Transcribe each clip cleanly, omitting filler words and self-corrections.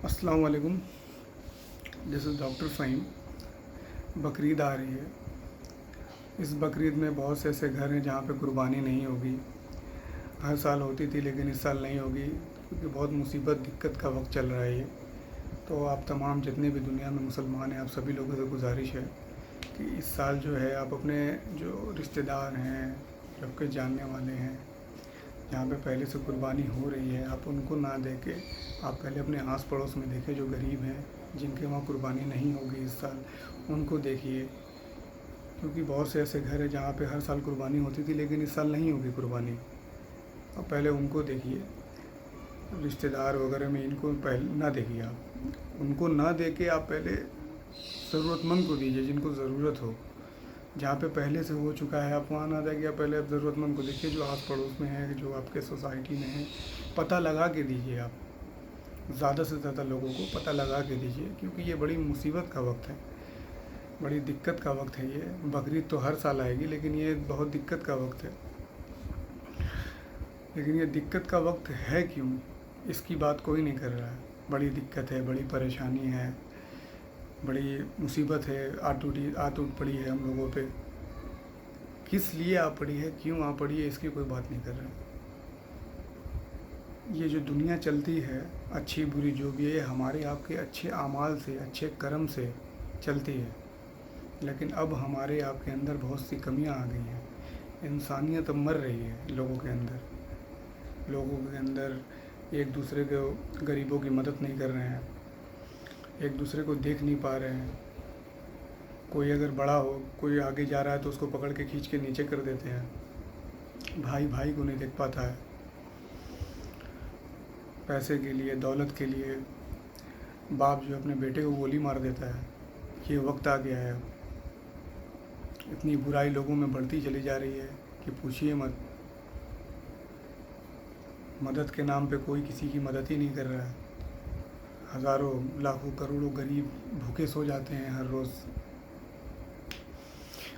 السلام علیکم. دس is doctor Fahim. Bakrid آ رہی ہے. اس بقرعید میں بہت سے ایسے گھر ہیں جہاں پہ قربانی نہیں ہوگی. ہر سال ہوتی تھی لیکن اس سال نہیں ہوگی کیونکہ بہت مصیبت دقت کا وقت چل رہا ہے یہ. تو آپ تمام جتنے بھی دنیا میں مسلمان ہیں آپ سبھی لوگوں سے گزارش ہے کہ اس سال جو ہے آپ اپنے جو رشتہ دار ہیں جو آپ کے جاننے والے ہیں جہاں پہ پہلے سے قربانی ہو رہی ہے آپ ان کو نہ دے کے آپ پہلے اپنے آس پڑوس میں دیکھیں جو غریب ہیں جن کے وہاں قربانی نہیں ہوگی اس سال ان کو دیکھیے. کیونکہ بہت سے ایسے گھر ہیں جہاں پہ ہر سال قربانی ہوتی تھی لیکن اس سال نہیں ہوگی قربانی. اب پہلے ان کو دیکھیے. رشتہ دار وغیرہ میں ان کو پہلے نہ دیکھیے. آپ ان کو نہ دے کے آپ پہلے ضرورت مند کو دیجیے جن کو ضرورت ہو. جہاں پہ پہلے سے ہو چکا ہے آپ وہاں نہ دے کے پہلے آپ ضرورت مند کو دیکھیے جو آس پڑوس میں ہے جو آپ کے سوسائٹی میں ہے. پتہ لگا کے دیجیے. آپ زیادہ سے زیادہ لوگوں کو پتہ لگا کے دیجیے کیونکہ یہ بڑی مصیبت کا وقت ہے, بڑی دقت کا وقت ہے. یہ بقرعید تو ہر سال آئے گی لیکن یہ بہت دقت کا وقت ہے. لیکن یہ دقت کا وقت ہے کیوں اس کی بات کوئی نہیں کر رہا ہے. بڑی دقت ہے, بڑی پریشانی ہے, بڑی مصیبت ہے. آ ٹوٹ پڑی ہے ہم لوگوں پہ. کس لیے آ پڑی ہے, کیوں آ پڑی ہے, اس کی کوئی بات نہیں کر رہا. یہ جو دنیا چلتی ہے اچھی بری جو بھی ہے ہمارے آپ کے اچھے اعمال سے اچھے کرم سے چلتی ہے. لیکن اب ہمارے آپ کے اندر بہت سی کمیاں آ گئی ہیں. انسانیت اب مر رہی ہے لوگوں کے اندر. لوگوں کے اندر ایک دوسرے کو غریبوں کی مدد نہیں کر رہے ہیں, ایک دوسرے کو دیکھ نہیں پا رہے ہیں. کوئی اگر بڑا ہو, کوئی آگے جا رہا ہے تو اس کو پکڑ کے کھینچ کے نیچے کر دیتے ہیں. بھائی بھائی کو نہیں دیکھ پاتا ہے. پیسے کے لیے, دولت کے لیے باپ جو اپنے بیٹے کو گولی مار دیتا ہے. یہ وقت آ گیا ہے. اتنی برائی لوگوں میں بڑھتی چلی جا رہی ہے کہ پوچھیے مت. مدد کے نام پہ کوئی کسی کی مدد ہی نہیں کر رہا ہے. ہزاروں لاکھوں کروڑوں غریب بھوکے سو جاتے ہیں ہر روز.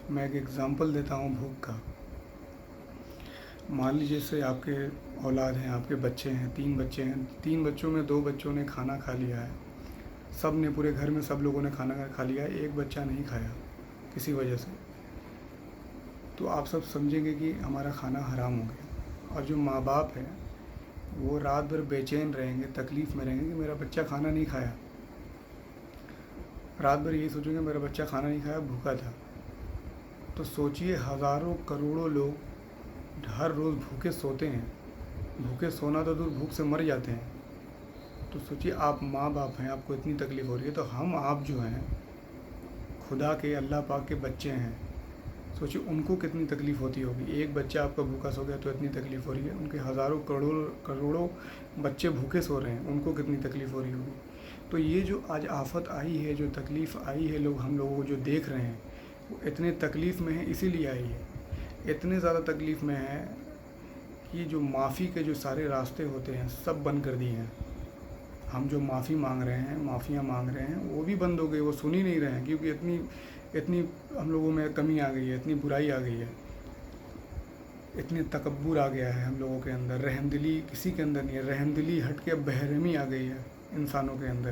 میں ایک ایگزامپل دیتا ہوں بھوک کا. مان لیجیے سے آپ کے اولاد ہیں, آپ کے بچے ہیں, 3 بچے ہیں. 3 بچوں میں 2 بچوں نے کھانا کھا لیا ہے. سب نے پورے گھر میں سب لوگوں نے کھانا کھا لیا ہے. ایک بچہ نہیں کھایا کسی وجہ سے. تو آپ سب سمجھیں گے کہ ہمارا کھانا حرام ہو گیا. اور جو ماں باپ ہیں وہ رات بھر بے چین رہیں گے, تکلیف میں رہیں گے کہ میرا بچہ کھانا نہیں کھایا. رات بھر یہی سوچیں گے میرا بچہ کھانا نہیں کھایا, بھوکا تھا. تو سوچئے ہزاروں کروڑوں لوگ ہر روز بھوکے سوتے ہیں. بھوکے سونا تو دور بھوک سے مر جاتے ہیں. تو سوچئے آپ ماں باپ ہیں, آپ کو اتنی تکلیف ہو رہی ہے. تو ہم آپ جو ہیں خدا کے, اللہ پاک کے بچے ہیں. سوچئے ان کو کتنی تکلیف ہوتی ہوگی. ایک بچہ آپ کا بھوکا سو گیا تو اتنی تکلیف ہو رہی ہے. ان کے ہزاروں کروڑوں بچے بھوکے سو رہے ہیں, ان کو کتنی تکلیف ہو رہی ہوگی. تو یہ جو آج آفت آئی ہے, جو تکلیف آئی ہے, ہم لوگوں کو جو دیکھ رہے ہیں وہ اتنے تکلیف میں ہیں اسی لیے آئی ہے. اتنے زیادہ تکلیف میں ہے کہ جو معافی کے جو سارے راستے ہوتے ہیں سب بند کر دیے ہیں. ہم جو معافی مانگ رہے ہیں, معافیاں مانگ رہے ہیں, وہ بھی بند ہو گئی. وہ سن ہی نہیں رہے ہیں کیونکہ اتنی ہم لوگوں میں کمی آ گئی ہے, اتنی برائی آ گئی ہے, اتنی تکبر آ گیا ہے ہم لوگوں کے اندر. رحم دلی کسی کے اندر نہیں ہے. رحم دلی ہٹ کے اب بہرحمی آ گئی ہے انسانوں کے اندر.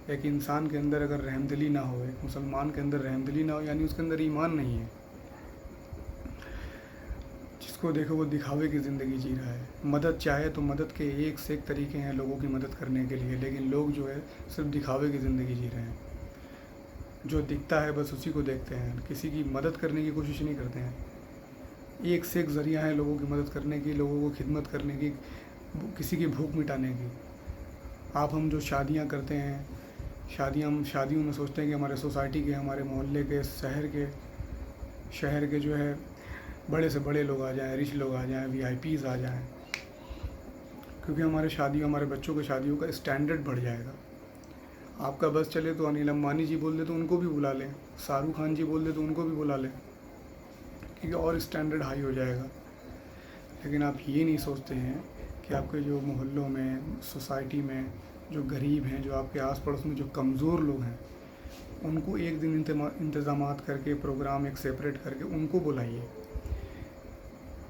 ایک انسان کے اندر اگر رحم دلی نہ ہو, ایک مسلمان کے اندر رحم دلی نہ ہو, یعنی اس کے اندر ایمان نہیں ہے. جس کو دیکھو وہ دکھاوے کی زندگی جی رہا ہے. مدد چاہے تو مدد کے ایک سے ایک طریقے ہیں لوگوں کی مدد کرنے کے لیے, لیکن لوگ جو ہے صرف دکھاوے کی زندگی جی رہے ہیں. جو دکھتا ہے بس اسی کو دیکھتے ہیں, کسی کی مدد کرنے کی کوشش نہیں کرتے ہیں. ایک سے ایک ذریعہ ہے لوگوں کی مدد کرنے کی, لوگوں کو خدمت کرنے کی, کسی کی بھوک مٹانے کی. ہم جو شادیاں کرتے ہیں, شادیوں میں سوچتے ہیں کہ ہمارے سوسائٹی کے, ہمارے محلے کے, شہر کے جو ہے بڑے سے بڑے لوگ آ جائیں, رچ لوگ آ جائیں, VIP آ جائیں, کیونکہ ہمارے بچوں کی شادیوں کا اسٹینڈرڈ بڑھ جائے گا. آپ کا بس چلے تو انل امبانی جی بول دے تو ان کو بھی بلا لیں, شاہ رخ خان جی بول دے تو ان کو بھی بلا لیں, کیونکہ اور اسٹینڈرڈ ہائی ہو جائے گا. لیکن آپ یہ نہیں سوچتے ہیں کہ آپ کے جو محلوں میں, سوسائٹی میں جو غریب ہیں, جو آپ کے آس پڑوس میں جو کمزور لوگ ہیں, ان کو ایک دن انتظامات کر کے, پروگرام ایک سیپریٹ کر کے ان کو بلائیے.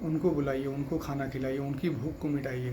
ان کو کھانا کھلائیے, ان کی بھوک کو مٹائیے.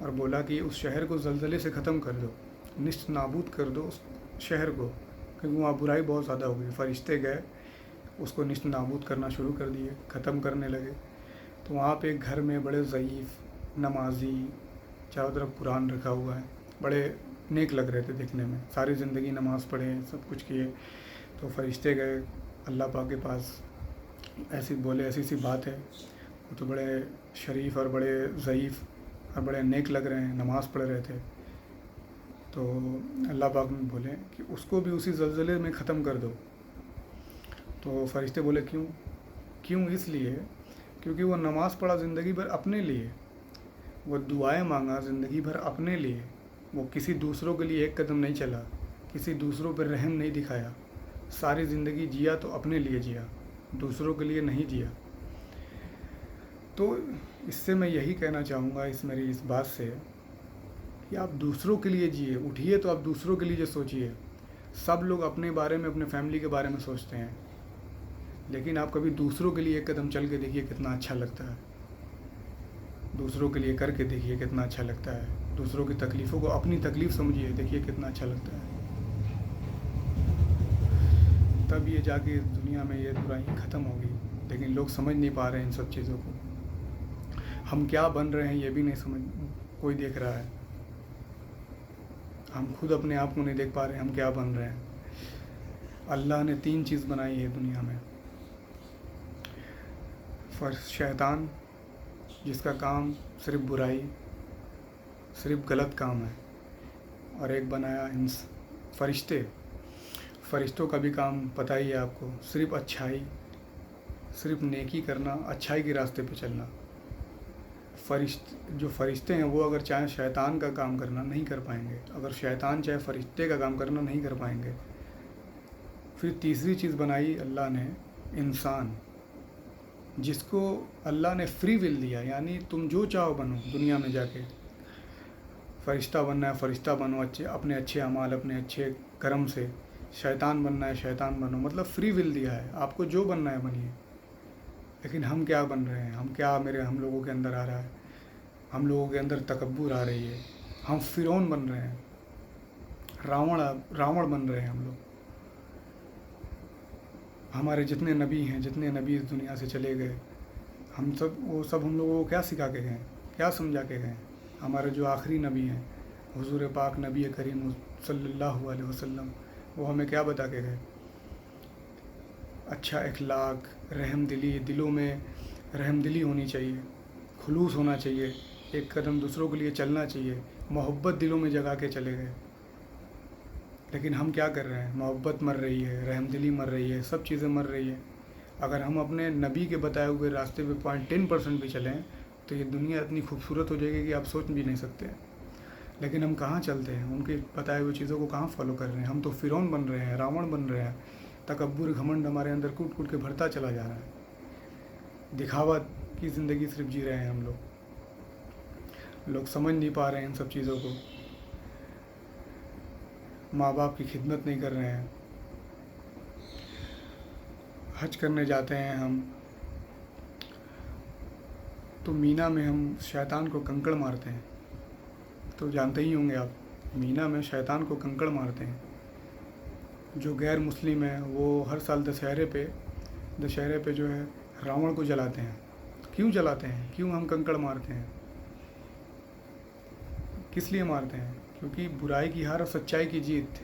اور بولا کہ اس شہر کو زلزلے سے ختم کر دو، نشت نابود کر دو اس شہر کو، کیونکہ وہاں برائی بہت زیادہ ہو گئی۔ فرشتے گئے، اس کو نشت نابود کرنا شروع کر دیے، ختم کرنے لگے۔ تو وہاں پہ ایک گھر میں بڑے ضعیف نمازی، چاروں طرف قرآن رکھا ہوا ہے، بڑے نیک لگ رہے تھے دیکھنے میں، ساری زندگی نماز پڑھے، سب کچھ کیے۔ تو فرشتے گئے اللہ پاک کے پاس، ایسی بولے ایسی سی بات ہے، وہ تو بڑے شریف اور بڑے ضعیف اور بڑے نیک لگ رہے ہیں، نماز پڑھ رہے تھے۔ تو اللہ پاک نے بولے کہ اس کو بھی اسی زلزلے میں ختم کر دو۔ تو فرشتے بولے کیوں؟ اس لیے کیونکہ وہ نماز پڑھا زندگی بھر اپنے لیے، وہ دعائیں مانگا زندگی بھر اپنے لیے، وہ کسی دوسروں کے لیے ایک قدم نہیں چلا، کسی دوسروں پر رحم نہیں دکھایا، ساری زندگی جیا تو اپنے لیے جیا، دوسروں کے لیے نہیں جیا۔ تو اس سے میں یہی کہنا چاہوں گا، میری اس بات سے، کہ آپ دوسروں کے لیے جیے، اٹھیے تو آپ دوسروں کے لیے سوچیے۔ سب لوگ اپنے بارے میں، اپنے فیملی کے بارے میں سوچتے ہیں، لیکن آپ کبھی دوسروں کے لیے ایک قدم چل کے دیکھیے کتنا اچھا لگتا ہے، دوسروں کے لیے کر کے دیکھیے کتنا اچھا لگتا ہے، دوسروں کی تکلیفوں کو اپنی تکلیف سمجھیے، دیکھیے کتنا اچھا لگتا ہے۔ تب یہ جا کے دنیا میں یہ برائی ختم ہوگی، لیکن لوگ سمجھ نہیں پا رہے ہیں ان سب چیزوں کو۔ ہم کیا بن رہے ہیں یہ بھی نہیں کوئی دیکھ رہا ہے، ہم خود اپنے آپ کو نہیں دیکھ پا رہے ہیں ہم کیا بن رہے ہیں۔ اللہ نے 3 چیز بنائی ہے دنیا میں، شیطان جس کا کام صرف برائی، صرف غلط کام ہے، اور ایک بنایا فرشتے۔ فرشتوں کا بھی کام پتہ ہی ہے آپ کو، صرف اچھائی، صرف نیکی کرنا، اچھائی کے راستے پہ چلنا۔ جو فرشتے ہیں وہ اگر چاہیں شیطان کا کام کرنا نہیں کر پائیں گے، اگر شیطان چاہے فرشتے کا کام کرنا نہیں کر پائیں گے۔ پھر تیسری چیز بنائی اللہ نے، انسان، جس کو اللہ نے فری ول دیا، یعنی تم جو چاہو بنو دنیا میں جا کے، فرشتہ بننا ہے فرشتہ بنو، اپنے اچھے اعمال، اپنے اچھے کرم سے، شیطان بننا ہے شیطان بنو، مطلب فری ول دیا ہے، آپ کو جو بننا ہے بنیے۔ لیکن ہم کیا بن رہے ہیں، ہم لوگوں کے اندر آ رہا ہے، ہم لوگوں کے اندر تکبر آ رہی ہے، ہم فرعون بن رہے ہیں، راوڑ بن رہے ہیں ہم لوگ۔ ہمارے جتنے نبی اس دنیا سے چلے گئے، وہ سب ہم لوگوں کو کیا سکھا کے گئے، کیا سمجھا کے گئے؟ ہمارے جو آخری نبی ہیں حضور پاک نبی کریم صلی اللہ علیہ وسلم، وہ ہمیں کیا بتا کے گئے؟ اچھا اخلاق، رحم دلی، دلوں میں رحم دلی ہونی چاہیے، خلوص ہونا چاہیے، ایک قدم دوسروں کے لیے چلنا چاہیے، محبت دلوں میں جگا کے چلے گئے۔ لیکن ہم کیا کر رہے ہیں؟ محبت مر رہی ہے، رحم دلی مر رہی ہے، سب چیزیں مر رہی ہے۔ اگر ہم اپنے نبی کے بتائے ہوئے راستے پہ 0.10% بھی چلیں تو یہ دنیا اتنی خوبصورت ہو جائے گی کہ آپ سوچ بھی نہیں سکتے۔ لیکن ہم کہاں چلتے ہیں؟ ان کے بتائے ہوئے چیزوں کو کہاں فالو کر رہے ہیں؟ ہم تو فرعون بن رہے ہیں، راوڑ بن رہے ہیں، تکبر گھمنڈ ہمارے اندر کوٹ کوٹ کے بھرتا چلا جا رہا ہے، دکھاوا کی زندگی صرف جی رہے ہیں ہم لوگ سمجھ نہیں پا رہے ہیں ان سب چیزوں کو، ماں باپ کی خدمت نہیں کر رہے ہیں۔ حج کرنے جاتے ہیں ہم تو مینا میں ہم شیطان کو کنکڑ مارتے ہیں، تو جانتے ہی ہوں گے آپ، مینا میں شیطان کو کنکڑ مارتے ہیں۔ جو غیر مسلم ہیں وہ ہر سال دشہرے پہ جو ہے راوڑ کو جلاتے ہیں۔ کیوں جلاتے ہیں؟ کیوں ہم کنکڑ مارتے ہیں؟ کس لیے مارتے ہیں؟ کیونکہ برائی کی ہار اور سچائی کی جیت،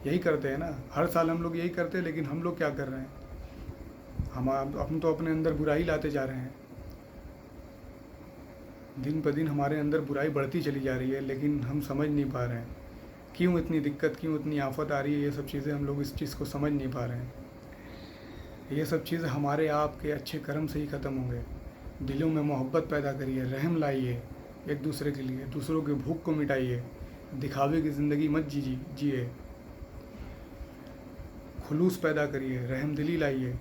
یہی کرتے ہیں نا، ہر سال ہم لوگ یہی کرتے ہیں۔ لیکن ہم لوگ کیا کر رہے ہیں؟ ہم تو اپنے اندر برائی لاتے جا رہے ہیں، دن پہ دن ہمارے اندر برائی بڑھتی چلی جا رہی ہے، لیکن ہم سمجھ نہیں پا رہے ہیں کیوں اتنی دقت، کیوں اتنی آفت آ رہی ہے۔ یہ سب چیزیں ہم لوگ اس چیز کو سمجھ نہیں پا رہے ہیں۔ یہ سب چیزیں ہمارے آپ کے اچھے کرم سے ہی ختم ہوں گے۔ دلوں میں محبت پیدا کریے، رحم لائیے ایک دوسرے کے لیے، دوسروں کے بھوک کو مٹائیے، دکھاوے کی زندگی مت جیے، خلوص پیدا کریے، رحم دلی لائیے،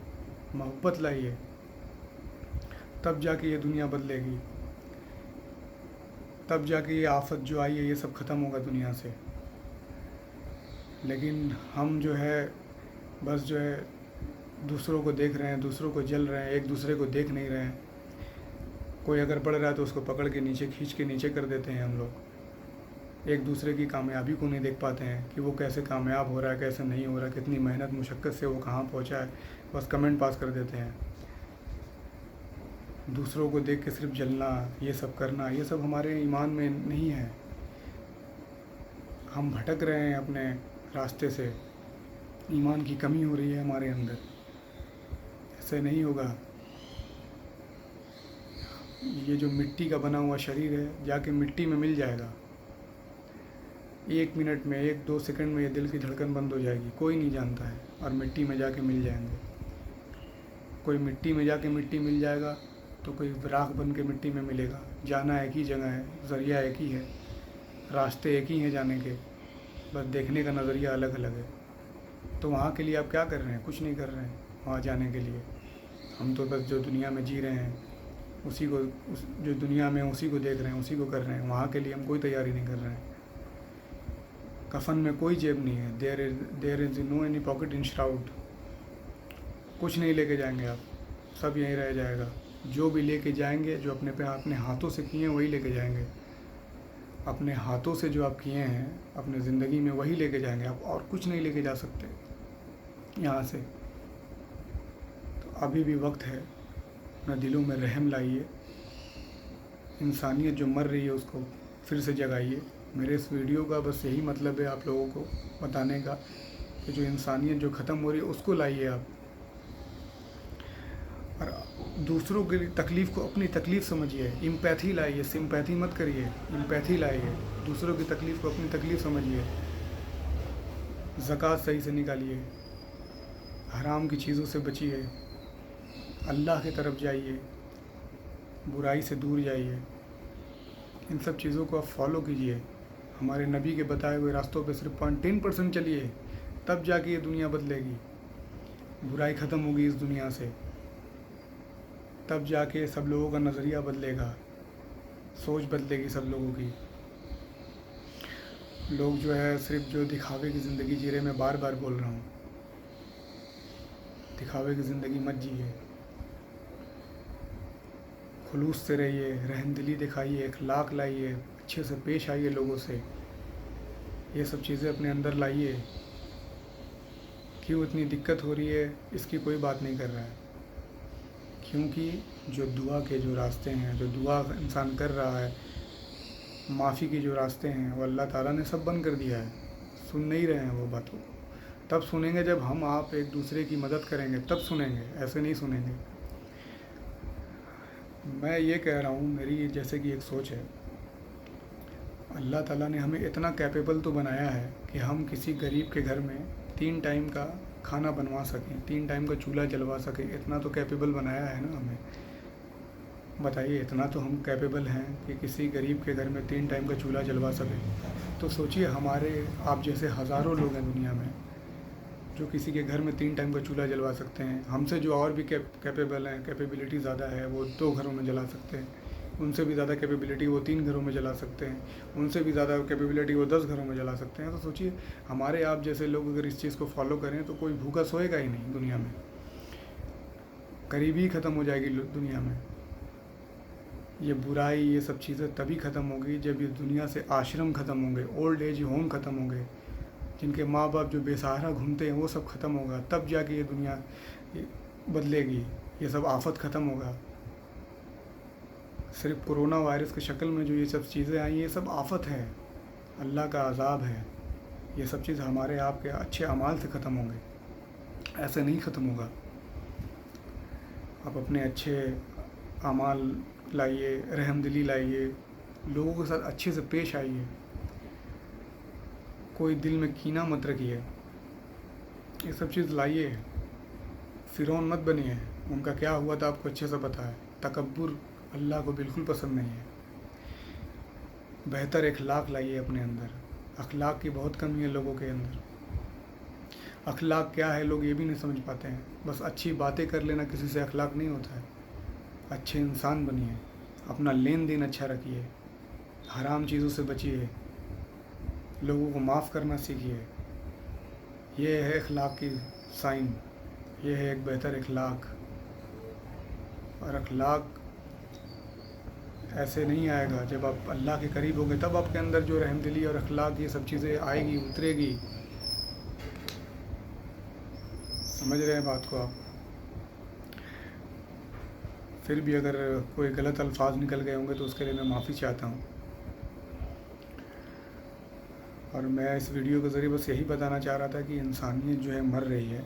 محبت لائیے، تب جا کے یہ دنیا بدلے گی، تب جا کے یہ آفت جو آئی ہے یہ سب ختم ہوگا دنیا سے۔ لیکن ہم جو ہے بس جو ہے دوسروں کو دیکھ رہے ہیں، دوسروں کو جل رہے ہیں، ایک دوسرے کو دیکھ نہیں رہے ہیں۔ کوئی اگر پڑھ رہا ہے تو اس کو پکڑ کے نیچے کھینچ کے نیچے کر دیتے ہیں ہم لوگ. ایک دوسرے کی کامیابی کو نہیں دیکھ پاتے ہیں کہ وہ کیسے کامیاب ہو رہا ہے, کیسے نہیں ہو رہا ہے, کتنی محنت مشقت سے وہ کہاں پہنچا ہے. بس کمنٹ پاس کر دیتے ہیں. دوسروں کو دیکھ کے صرف جلنا, یہ سب کرنا, یہ سب ہمارے ایمان میں نہیں ہے. ہم بھٹک رہے ہیں اپنے راستے سے, ایمان کی کمی ہو رہی ہے ہمارے اندر. ایسے نہیں ہوگا. یہ جو مٹی کا بنا ہوا شریر ہے جا کے مٹی میں مل جائے گا. 1 منٹ میں 1-2 سیکنڈ میں یہ دل کی دھڑکن بند ہو جائے گی, کوئی نہیں جانتا ہے. اور مٹی میں جا کے مل جائیں گے. کوئی مٹی میں جا کے مٹی مل جائے گا تو کوئی راکھ بن کے مٹی میں ملے گا. جانا ایک ہی جگہ ہے, ذریعہ ایک ہی ہے, راستے ایک ہی ہیں جانے کے, بس دیکھنے کا نظریہ الگ الگ ہے. تو وہاں کے لیے آپ کیا کر رہے ہیں؟ کچھ نہیں کر رہے ہیں وہاں جانے کے لیے. ہم تو بس جو دنیا میں جی رہے ہیں اسی کو, جو دنیا میں اسی کو دیکھ رہے ہیں, اسی کو کر رہے ہیں. وہاں کے لیے ہم کوئی تیاری نہیں کر رہے ہیں. کفن میں کوئی جیب نہیں ہے. دیر از نو اینی پاکٹ ان شراؤڈ. کچھ نہیں لے کے جائیں گے آپ, سب یہیں رہ جائے گا. جو بھی لے کے جائیں گے, جو اپنے ہاتھوں سے کیے ہیں وہی لے کے جائیں گے. اپنے ہاتھوں سے جو آپ کیے ہیں اپنے زندگی میں وہی لے کے جائیں گے آپ, اور کچھ نہیں لے کے جا سکتے یہاں سے. تو ابھی بھی وقت ہے, اپنے دلوں میں رحم لائیے. انسانیت جو مر رہی ہے اس کو پھر سے جگائیے. میرے اس ویڈیو کا بس یہی مطلب ہے آپ لوگوں کو بتانے کا کہ جو انسانیت جو ختم ہو رہی ہے اس کو لائیے آپ. اور دوسروں کی تکلیف کو اپنی تکلیف سمجھیے. امپیتھی لائیے, سمپیتھی مت کریے, امپیتھی لائیے. دوسروں کی تکلیف کو اپنی تکلیف سمجھیے. زکوٰۃ صحیح سے نکالیے, حرام کی چیزوں سے بچیے, اللہ کی طرف جائیے, برائی سے دور جائیے. ان سب چیزوں کو آپ فالو کیجیے. ہمارے نبی کے بتائے ہوئے راستوں پہ صرف 10% چلیے, تب جا کے یہ دنیا بدلے گی. برائی ختم ہوگی اس دنیا سے, تب جا کے سب لوگوں کا نظریہ بدلے گا, سوچ بدلے گی سب لوگوں کی. لوگ جو ہے صرف جو دکھاوے کی زندگی جی رہے, میں بار بار بول رہا ہوں, دکھاوے کی زندگی مت جیے. خلوص سے رہیے, رحم دلی دکھائیے, اخلاق لائیے, اچھے سے پیش آئیے لوگوں سے. یہ سب چیزیں اپنے اندر لائیے. کیوں اتنی دقت ہو رہی ہے اس کی کوئی بات نہیں کر رہا ہے, کیونکہ جو دعا کے جو راستے ہیں, جو دعا انسان کر رہا ہے, معافی کے جو راستے ہیں, وہ اللہ تعالیٰ نے سب بند کر دیا ہے. سن نہیں رہے ہیں وہ باتوں کو. تب سنیں گے جب ہم آپ ایک دوسرے کی مدد کریں گے, تب سنیں گے, ایسے نہیں سنیں گے. میں یہ کہہ رہا ہوں, میری جیسے کہ ایک سوچ ہے, اللہ تعالیٰ نے ہمیں اتنا کیپیبل تو بنایا ہے کہ ہم کسی غریب کے گھر میں 3 ٹائم کا کھانا بنوا سکیں, 3 ٹائم کا چولہا جلوا سکیں. اتنا تو کیپیبل بنایا ہے نا ہمیں. بتائیے, اتنا تو ہم کیپیبل ہیں کہ کسی غریب کے گھر میں 3 ٹائم کا چولہا جلوا سکیں. تو سوچیے, ہمارے آپ جیسے ہزاروں لوگ ہیں دنیا میں جو کسی کے گھر میں 3 ٹائم کا چولہا جلوا سکتے ہیں. ہم سے جو اور بھی کیپیبل ہیں, کیپیبلٹی زیادہ ہے, وہ 2 گھروں میں جلا سکتے ہیں. ان سے بھی زیادہ کیپیبلٹی وہ 3 گھروں میں جلا سکتے ہیں. ان سے بھی زیادہ کیپیبلٹی وہ 10 گھروں میں جلا سکتے ہیں. تو سوچیے, ہمارے آپ جیسے لوگ اگر اس چیز کو فالو کریں تو کوئی بھوکا سوئے گا ہی نہیں دنیا میں. غریبی ختم ہو جائے گی دنیا میں. یہ برائی, یہ سب چیزیں تبھی ختم ہوگی جب یہ دنیا سے آشرم ختم ہوں گے, اولڈ ایج ہوم ختم ہوں گے, جن کے ماں باپ جو بے سہارا گھومتے ہیں وہ سب ختم ہوگا. تب جا کے یہ دنیا بدلے گی, یہ سب آفت ختم ہوگا. صرف کرونا وائرس کی شکل میں جو یہ سب چیزیں آئیں, یہ سب آفت ہے, اللہ کا عذاب ہے. یہ سب چیز ہمارے آپ کے اچھے اعمال سے ختم ہوں گے, ایسے نہیں ختم ہوگا. آپ اپنے اچھے اعمال لائیے, رحم دلی لائیے, لوگوں کے ساتھ اچھے سے پیش آئیے. کوئی دل میں کینہ مت رکھیے. یہ سب چیز لائیے. فرعون مت بنیے, ان کا کیا ہوا تھا آپ کو اچھے سے پتہ ہے. تکبر اللہ کو بالکل پسند نہیں ہے. بہتر اخلاق لائیے اپنے اندر. اخلاق کی بہت کمی ہے لوگوں کے اندر. اخلاق کیا ہے لوگ یہ بھی نہیں سمجھ پاتے ہیں. بس اچھی باتیں کر لینا کسی سے اخلاق نہیں ہوتا ہے. اچھے انسان بنیے, اپنا لین دین اچھا رکھیے, حرام چیزوں سے بچیے, لوگوں کو معاف کرنا سیکھیے. یہ ہے اخلاق کی سائن, یہ ہے ایک بہتر اخلاق. اور اخلاق ایسے نہیں آئے گا. جب آپ اللہ کے قریب ہوں گے تب آپ کے اندر جو رحم دلی اور اخلاق یہ سب چیزیں آئے گی, اترے گی. سمجھ رہے ہیں بات کو آپ؟ پھر بھی اگر کوئی غلط الفاظ نکل گئے ہوں گے تو اس کے لیے میں معافی چاہتا ہوں. اور میں اس ویڈیو کے ذریعے بس یہی بتانا چاہ رہا تھا کہ انسانیت جو ہے مر رہی ہے,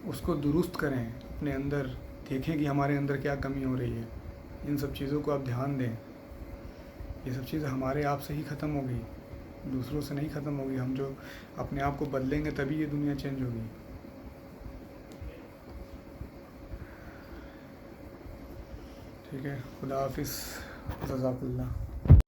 اس کو درست کریں اپنے اندر, دیکھیں کہ ہمارے اندر کیا کمی ہو رہی ہے. ان سب چیزوں کو آپ دھیان دیں. یہ سب چیزیں ہمارے آپ سے ہی ختم ہوگی, دوسروں سے نہیں ختم ہوگی. ہم جو اپنے آپ کو بدلیں گے تبھی یہ دنیا چینج ہوگی. ٹھیک ہے, خدا حافظ, جزاک اللہ.